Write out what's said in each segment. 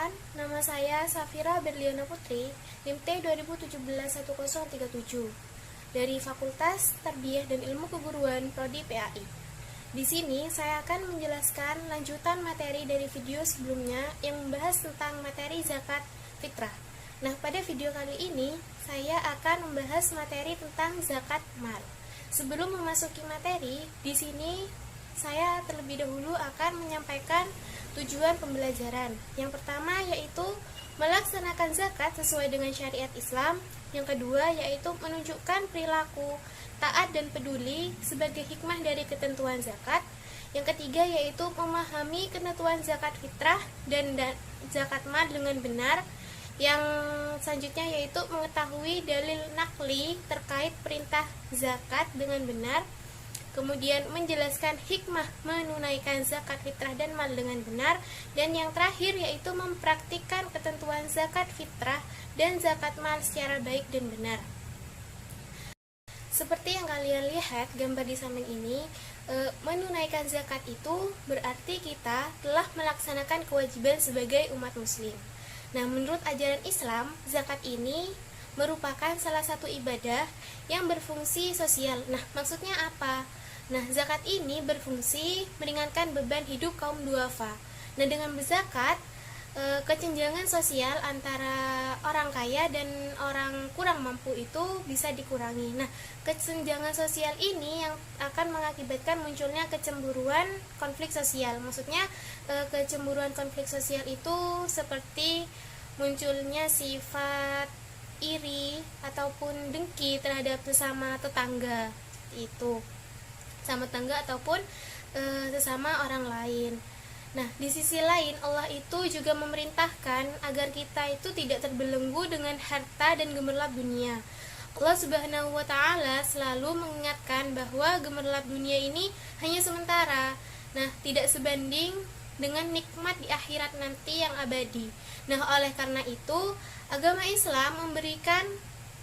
Perkenalkan, nama saya Safira Berliana Putri, NIM T 2017-1037, dari Fakultas Tarbiyah dan Ilmu Keguruan Prodi PAI. Di sini saya akan menjelaskan lanjutan materi dari video sebelumnya yang membahas tentang materi zakat fitrah. Nah, pada video kali ini saya akan membahas materi tentang zakat mal. Sebelum memasuki materi, di sini saya terlebih dahulu akan menyampaikan tujuan pembelajaran. Yang pertama yaitu melaksanakan zakat sesuai dengan syariat Islam. Yang kedua yaitu menunjukkan perilaku taat dan peduli sebagai hikmah dari ketentuan zakat. Yang ketiga yaitu memahami ketentuan zakat fitrah dan zakat mal dengan benar. Yang selanjutnya yaitu mengetahui dalil nakli terkait perintah zakat dengan benar. Kemudian menjelaskan hikmah menunaikan zakat fitrah dan mal dengan benar. Dan yang terakhir yaitu mempraktikkan ketentuan zakat fitrah dan zakat mal secara baik dan benar. Seperti yang kalian lihat gambar di samping ini, menunaikan zakat itu berarti kita telah melaksanakan kewajiban sebagai umat muslim. Nah, menurut ajaran Islam, zakat ini merupakan salah satu ibadah yang berfungsi sosial. Nah, maksudnya apa? Nah, zakat ini berfungsi meringankan beban hidup kaum duafa. Nah, dengan berzakat, kesenjangan sosial antara orang kaya dan orang kurang mampu itu bisa dikurangi. Nah, kesenjangan sosial ini yang akan mengakibatkan munculnya kecemburuan konflik sosial. Maksudnya, kecemburuan konflik sosial itu seperti munculnya sifat iri ataupun dengki terhadap sesama tetangga itu. Sama tetangga ataupun sesama orang lain. Nah, di sisi lain Allah itu juga memerintahkan agar kita itu tidak terbelenggu dengan harta dan gemerlap dunia. Allah Subhanahu wa taala selalu mengingatkan bahwa gemerlap dunia ini hanya sementara. Nah, tidak sebanding dengan nikmat di akhirat nanti yang abadi. Nah, oleh karena itu, agama Islam memberikan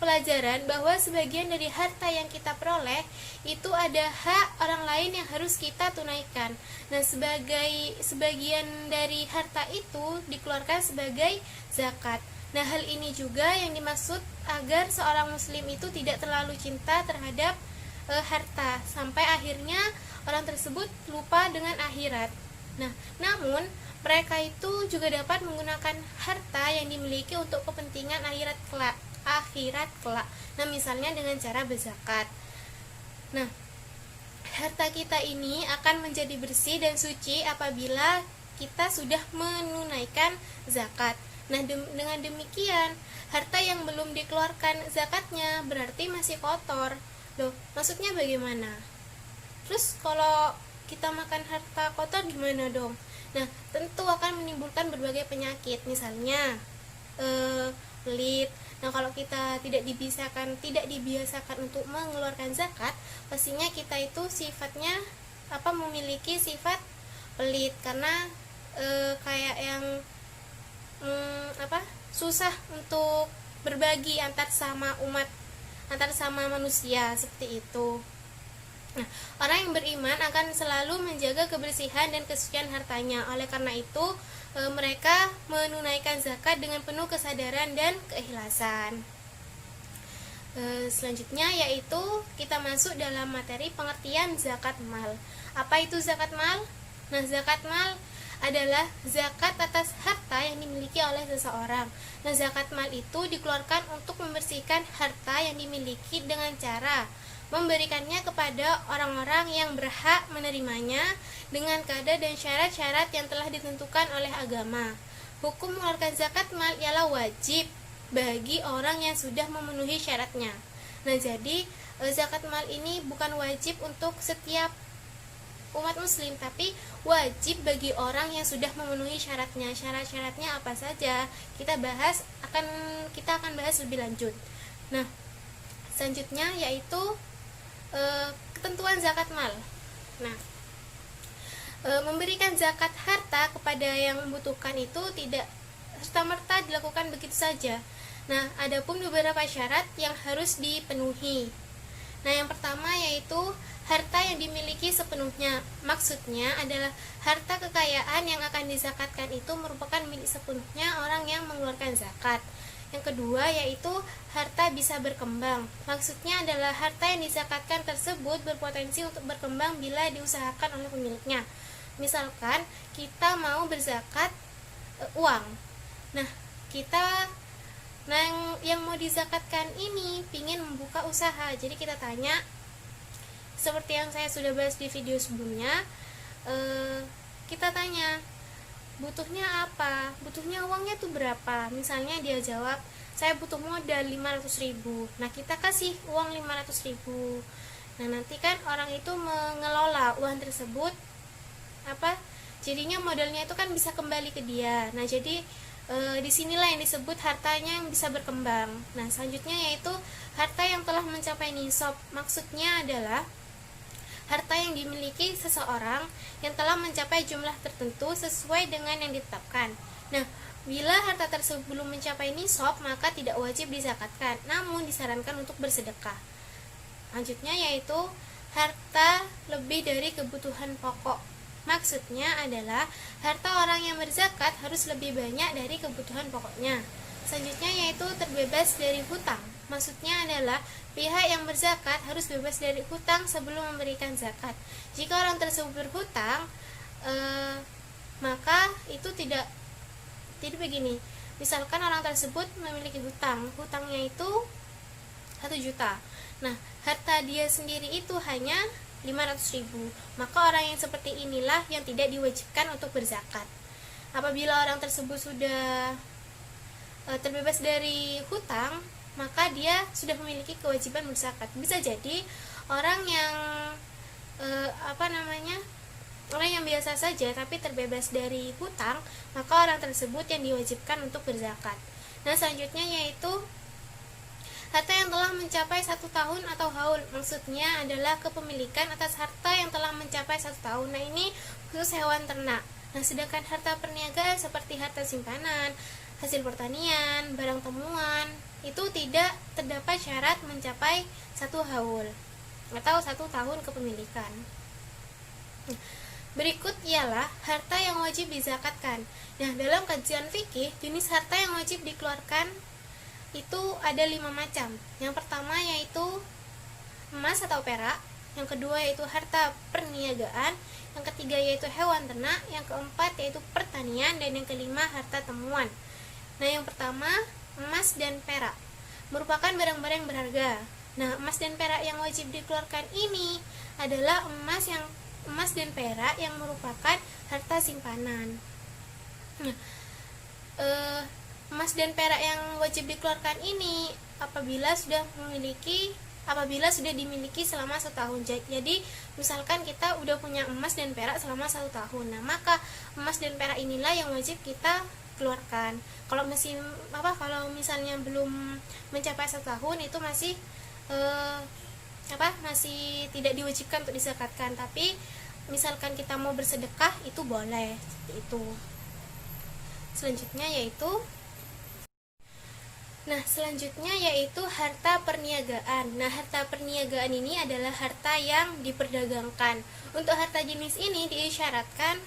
pelajaran bahwa sebagian dari harta yang kita peroleh itu ada hak orang lain yang harus kita tunaikan. Nah, sebagian dari harta itu dikeluarkan sebagai zakat. Nah, hal ini juga yang dimaksud agar seorang muslim itu tidak terlalu cinta terhadap harta sampai akhirnya orang tersebut lupa dengan akhirat. Nah, namun mereka itu juga dapat menggunakan harta yang dimiliki untuk kepentingan akhirat kelak. Nah, misalnya dengan cara berzakat. Nah, harta kita ini akan menjadi bersih dan suci apabila kita sudah menunaikan zakat. Nah, dengan demikian, harta yang belum dikeluarkan zakatnya berarti masih kotor. Loh, maksudnya bagaimana? Terus kalau kita makan harta kotor gimana dong? Nah, tentu akan menimbulkan berbagai penyakit, misalnya pelit. Nah, kalau kita tidak dibiasakan untuk mengeluarkan zakat, pastinya kita itu sifatnya memiliki sifat pelit karena kayak yang susah untuk berbagi antar sama manusia seperti itu. Nah, orang yang beriman akan selalu menjaga kebersihan dan kesucian hartanya. Oleh karena itu, mereka menunaikan zakat dengan penuh kesadaran dan keikhlasan. Selanjutnya yaitu kita masuk dalam materi pengertian zakat mal. Apa itu zakat mal? Nah, zakat mal adalah zakat atas harta yang dimiliki oleh seseorang. Nah, zakat mal itu dikeluarkan untuk membersihkan harta yang dimiliki dengan cara memberikannya kepada orang-orang yang berhak menerimanya dengan kadar dan syarat-syarat yang telah ditentukan oleh agama. Hukum mengeluarkan zakat mal ialah wajib bagi orang yang sudah memenuhi syaratnya. Nah, jadi zakat mal ini bukan wajib untuk setiap umat muslim, tapi wajib bagi orang yang sudah memenuhi syaratnya. Syarat-syaratnya apa saja? Kita akan bahas lebih lanjut. Nah, selanjutnya yaitu ketentuan zakat mal. Nah, memberikan zakat harta kepada yang membutuhkan itu tidak serta-merta dilakukan begitu saja. Nah, adapun beberapa syarat yang harus dipenuhi. Nah, yang pertama yaitu harta yang dimiliki sepenuhnya. Maksudnya adalah harta kekayaan yang akan dizakatkan itu merupakan milik sepenuhnya orang yang mengeluarkan zakat. Yang kedua yaitu harta bisa berkembang. Maksudnya adalah harta yang dizakatkan tersebut berpotensi untuk berkembang bila diusahakan oleh pemiliknya. Misalkan kita mau berzakat uang. Nah, yang mau dizakatkan ini pingin membuka usaha. Jadi kita tanya, seperti yang saya sudah bahas di video sebelumnya, kita tanya butuhnya apa, butuhnya uangnya tuh berapa. Misalnya dia jawab, saya butuh modal 500.000. Nah, kita kasih uang 500.000. Nah, nanti kan orang itu mengelola uang tersebut, jadinya modalnya itu kan bisa kembali ke dia. Nah, jadi disinilah yang disebut hartanya yang bisa berkembang. Nah, selanjutnya yaitu harta yang telah mencapai nisab. Maksudnya adalah harta yang dimiliki seseorang yang telah mencapai jumlah tertentu sesuai dengan yang ditetapkan. Nah, bila harta tersebut belum mencapai nisab, maka tidak wajib dizakatkan, namun disarankan untuk bersedekah. Selanjutnya yaitu harta lebih dari kebutuhan pokok. Maksudnya adalah harta orang yang berzakat harus lebih banyak dari kebutuhan pokoknya. Selanjutnya yaitu terbebas dari hutang. Maksudnya adalah pihak yang berzakat harus bebas dari hutang sebelum memberikan zakat. Jika orang tersebut berhutang, maka itu tidak begini. Misalkan orang tersebut memiliki hutangnya itu 1 juta. Nah, harta dia sendiri itu hanya 500.000. Maka orang yang seperti inilah yang tidak diwajibkan untuk berzakat. Apabila orang tersebut sudah terbebas dari hutang, maka dia sudah memiliki kewajiban berzakat. Bisa jadi orang yang orang yang biasa saja tapi terbebas dari hutang, maka orang tersebut yang diwajibkan untuk berzakat. Nah, selanjutnya yaitu harta yang telah mencapai 1 tahun atau haul. Maksudnya adalah kepemilikan atas harta yang telah mencapai 1 tahun. Nah, ini khusus hewan ternak. Nah, sedangkan harta perniagaan seperti harta simpanan, hasil pertanian, barang temuan, itu tidak terdapat syarat mencapai 1 haul atau 1 tahun kepemilikan. Berikut ialah harta yang wajib dizakatkan. Nah, dalam kajian fikih, jenis harta yang wajib dikeluarkan itu ada 5 macam. Yang pertama yaitu emas atau perak, yang kedua yaitu harta perniagaan, yang ketiga yaitu hewan ternak, yang keempat yaitu pertanian, dan yang kelima harta temuan. Nah, yang pertama, emas dan perak merupakan barang-barang berharga. Nah, emas dan perak yang wajib dikeluarkan ini adalah emas dan perak yang merupakan harta simpanan. Nah, emas dan perak yang wajib dikeluarkan ini apabila sudah dimiliki selama 1 tahun. Jadi misalkan kita udah punya emas dan perak selama 1 tahun. Nah, maka emas dan perak inilah yang wajib kita keluarkan. Kalau misalnya belum mencapai 1 tahun, itu masih masih tidak diwajibkan untuk dizakatkan. Tapi misalkan kita mau bersedekah, itu boleh seperti itu. Selanjutnya yaitu harta perniagaan. Nah, harta perniagaan ini adalah harta yang diperdagangkan. Untuk harta jenis ini diisyaratkan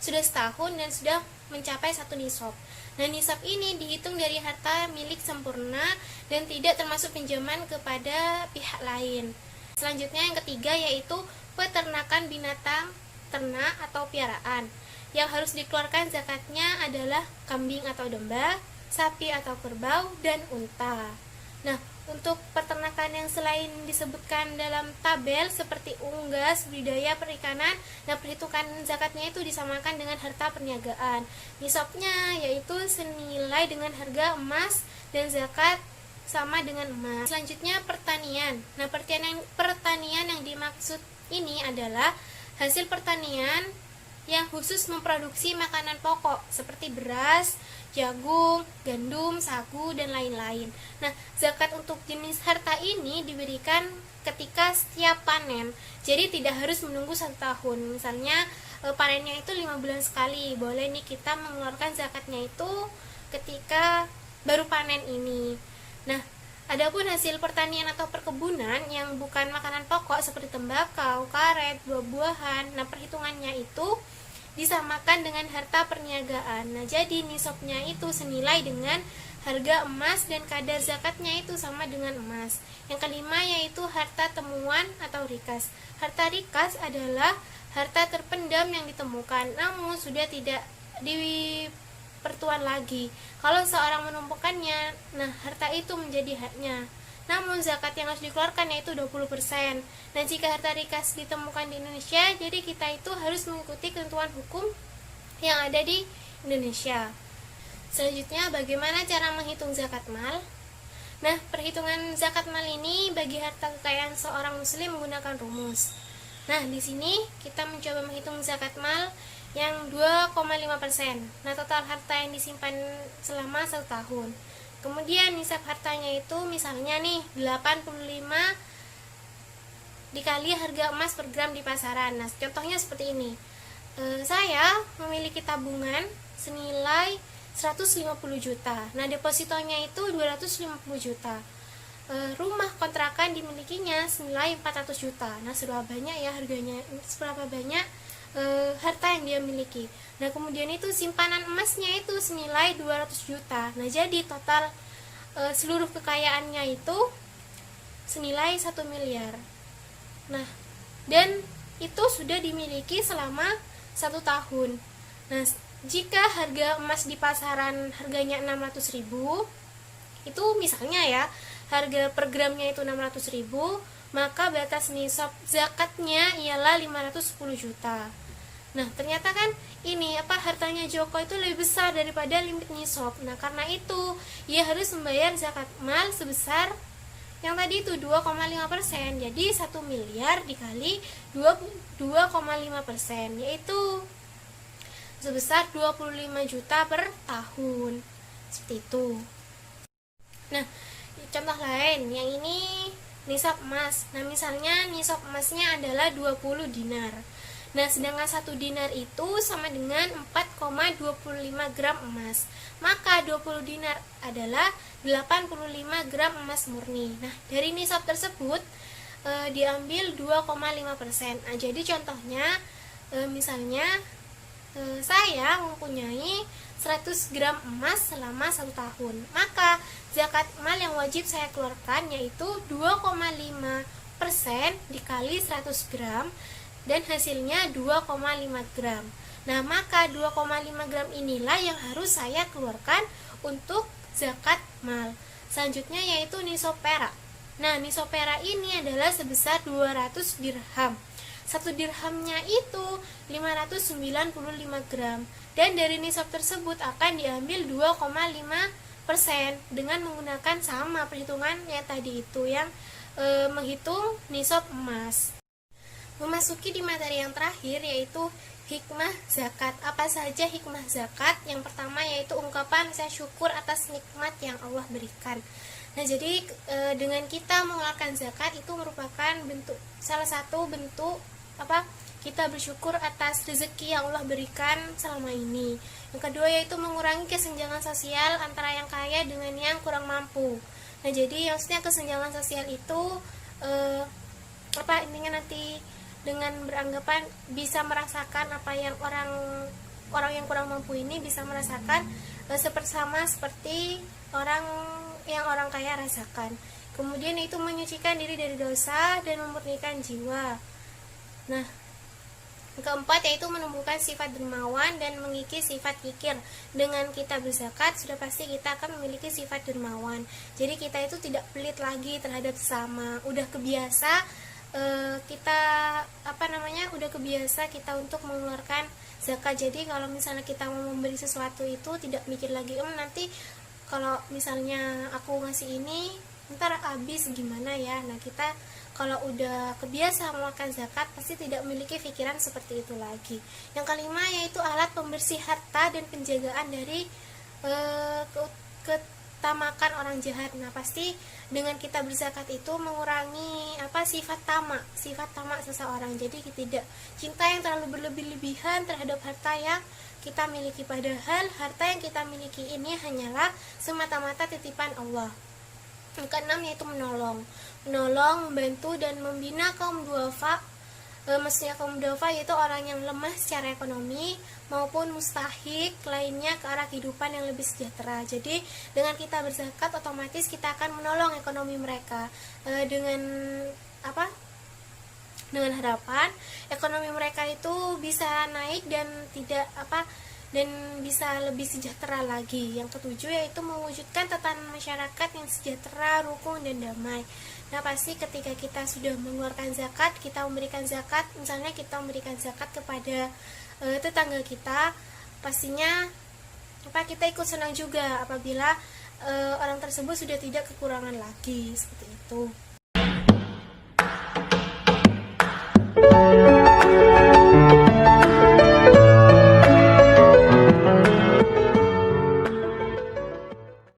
sudah setahun dan sudah mencapai 1 nisab. Nah, nisab ini dihitung dari harta milik sempurna dan tidak termasuk pinjaman kepada pihak lain. Selanjutnya yang ketiga yaitu peternakan binatang ternak atau piaraan. Yang harus dikeluarkan zakatnya adalah kambing atau domba, sapi atau kerbau, dan unta. Nah, untuk peternakan yang selain disebutkan dalam tabel seperti unggas, budidaya, perikanan, nah perhitungan zakatnya itu disamakan dengan harta perniagaan. Nisabnya yaitu senilai dengan harga emas dan zakat sama dengan emas. Selanjutnya pertanian. Nah, pertanian yang dimaksud ini adalah hasil pertanian yang khusus memproduksi makanan pokok seperti beras, jagung, gandum, sagu, dan lain-lain. Nah, zakat untuk jenis harta ini diberikan ketika setiap panen. Jadi tidak harus menunggu 1 tahun. Misalnya panennya itu 5 bulan sekali. Boleh nih kita mengeluarkan zakatnya itu ketika baru panen ini. Nah, Adapun hasil pertanian atau perkebunan yang bukan makanan pokok seperti tembakau, karet, buah-buahan, nah perhitungannya itu disamakan dengan harta perniagaan. Nah, jadi nisabnya itu senilai dengan harga emas dan kadar zakatnya itu sama dengan emas. Yang kelima yaitu harta temuan atau rikas. Harta rikas adalah harta terpendam yang ditemukan namun sudah tidak dipertuan lagi. Kalau seorang menumpukannya, nah harta itu menjadi haknya. Namun zakat yang harus dikeluarkan yaitu 20%. Nah, jika harta rikas ditemukan di Indonesia, jadi kita itu harus mengikuti ketentuan hukum yang ada di Indonesia. Selanjutnya, bagaimana cara menghitung zakat mal? Nah, perhitungan zakat mal ini bagi harta kekayaan seorang muslim menggunakan rumus. Nah, di sini kita mencoba menghitung zakat mal yang 2,5%. Nah, total harta yang disimpan selama 1 tahun. Kemudian nisab hartanya itu misalnya nih 85 dikali harga emas per gram di pasaran. Nah, contohnya seperti ini. Saya memiliki tabungan senilai 150 juta. Nah, depositonya itu 250 juta. Rumah kontrakan dimilikinya senilai 400 juta. Nah, seberapa banyak ya harganya? Seberapa banyak harta yang dia miliki. Nah, kemudian itu simpanan emasnya itu senilai 200 juta. Nah, jadi total seluruh kekayaannya itu senilai 1 miliar. Nah, dan itu sudah dimiliki selama 1 tahun. Nah, jika harga emas di pasaran harganya 600.000, itu misalnya ya, harga per gramnya itu 600.000, maka batas nisab zakatnya ialah 510 juta. Nah, ternyata kan ini hartanya Joko itu lebih besar daripada limit nisab. Nah, karena itu ia harus membayar zakat mal sebesar yang tadi itu 2,5%. Jadi 1 miliar dikali 2,5%, yaitu sebesar 25 juta per tahun. Seperti itu. Nah, contoh lain, yang ini nisab emas. Nah, misalnya nisab emasnya adalah 20 dinar. Nah, sedangkan 1 dinar itu sama dengan 4,25 gram emas. Maka 20 dinar adalah 85 gram emas murni. Nah, dari nisab tersebut diambil 2,5%. Nah, jadi contohnya misalnya saya mempunyai 100 gram emas selama 1 tahun. Maka zakat mal yang wajib saya keluarkan yaitu 2,5% dikali 100 gram dan hasilnya 2,5 gram. Nah, maka 2,5 gram inilah yang harus saya keluarkan untuk zakat mal. Selanjutnya yaitu nisab perak. Nah, nisab perak ini adalah sebesar 200 dirham. 1 dirhamnya itu 595 gram. Dan dari nisab tersebut akan diambil 2,5% dengan menggunakan sama perhitungan yang tadi itu yang menghitung nisab emas. Memasuki di materi yang terakhir yaitu hikmah zakat. Apa saja hikmah zakat? Yang pertama yaitu ungkapan rasa syukur atas nikmat yang Allah berikan. Nah, jadi dengan kita mengeluarkan zakat itu merupakan salah satu bentuk kita bersyukur atas rezeki yang Allah berikan selama ini. Yang kedua yaitu mengurangi kesenjangan sosial antara yang kaya dengan yang kurang mampu. Nah, jadi maksudnya kesenjangan sosial itu intinya nanti dengan beranggapan bisa merasakan apa yang orang yang kurang mampu ini bisa merasakan seperti orang kaya rasakan. Kemudian itu menyucikan diri dari dosa dan memurnikan jiwa. Nah, keempat yaitu menumbuhkan sifat dermawan dan mengikis sifat kikir. Dengan kita berzakat sudah pasti kita akan memiliki sifat dermawan. Jadi kita itu tidak pelit lagi terhadap sesama. Udah kebiasa kita untuk mengeluarkan zakat. Jadi kalau misalnya kita mau memberi sesuatu itu tidak mikir lagi nanti kalau misalnya aku ngasih ini ntar habis gimana ya. Nah, kita kalau udah kebiasa mengeluarkan zakat pasti tidak memiliki pikiran seperti itu lagi. Yang kelima yaitu alat pembersih harta dan penjagaan dari ketamakan orang jahat. Nah, pasti dengan kita berzakat itu mengurangi sifat tamak seseorang. Jadi tidak cinta yang terlalu berlebih-lebihan terhadap harta yang kita miliki, padahal harta yang kita miliki ini hanyalah semata-mata titipan Allah. Yang keenam yaitu menolong, membantu dan membina kaum duafa. Maksudnya kaum duafa yaitu orang yang lemah secara ekonomi maupun mustahik lainnya ke arah kehidupan yang lebih sejahtera. Jadi dengan kita berzakat otomatis kita akan menolong ekonomi mereka dengan dengan harapan ekonomi mereka itu bisa naik dan bisa lebih sejahtera lagi. Yang ketujuh yaitu mewujudkan tatanan masyarakat yang sejahtera, rukun dan damai. Nah, pasti ketika kita sudah mengeluarkan zakat, kita memberikan zakat, misalnya kita memberikan zakat kepada tetangga kita, pastinya kita ikut senang juga apabila orang tersebut sudah tidak kekurangan lagi, seperti itu.